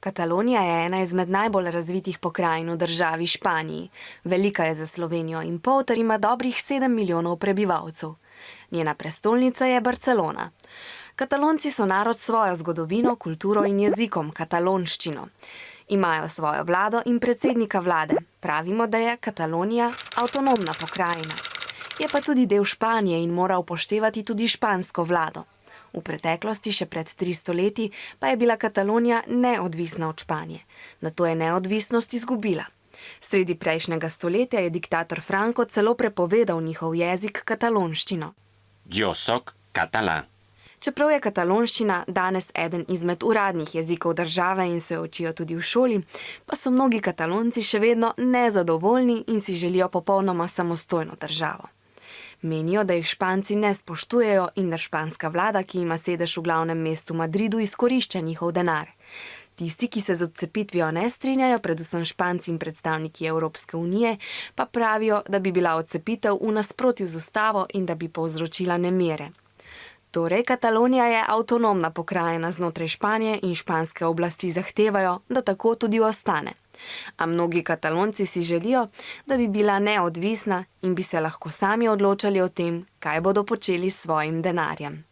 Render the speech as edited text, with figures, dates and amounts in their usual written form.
Katalonija je ena izmed najbolj razvitih pokrajin v državi Španiji. Velika je za Slovenijo in pol ter ima dobrih 7 milijonov prebivalcev. Njena prestolnica je Barcelona. Katalonci so narod s svojo zgodovino, kulturo in jezikom, katalonščino. Imajo svojo vlado in predsednika vlade. Pravimo, da je Katalonija avtonomna pokrajina. Je pa tudi del Španije in mora upoštevati tudi špansko vlado. V preteklosti, še pred 300 leti, pa je bila Katalonija neodvisna od Španije. Nato je neodvisnost izgubila. Sredi prejšnjega stoletja je diktator Franco celo prepovedal njihov jezik, katalonščino. Yo soc catalán. Čeprav je katalonščina danes eden izmed uradnih jezikov države in se jo učijo tudi v šoli, pa so mnogi Katalonci še vedno nezadovoljni in si želijo popolnoma samostojno državo. Menijo, da jih Španci ne spoštujejo in da španska vlada, ki ima sedež v glavnem mestu Madridu, izkorišča njihov denar. Tisti, ki se z odcepitvijo ne strinjajo, predvsem Španci in predstavniki Evropske unije, pa pravijo, da bi bila odcepitev v nasprotju z ustavo in da bi povzročila nemire. Torej, Katalonija je avtonomna pokrajina znotraj Španije in španske oblasti zahtevajo, da tako tudi ostane. A mnogi Katalonci si želijo, da bi bila neodvisna in bi se lahko sami odločali o tem, kaj bodo počeli s svojim denarjem.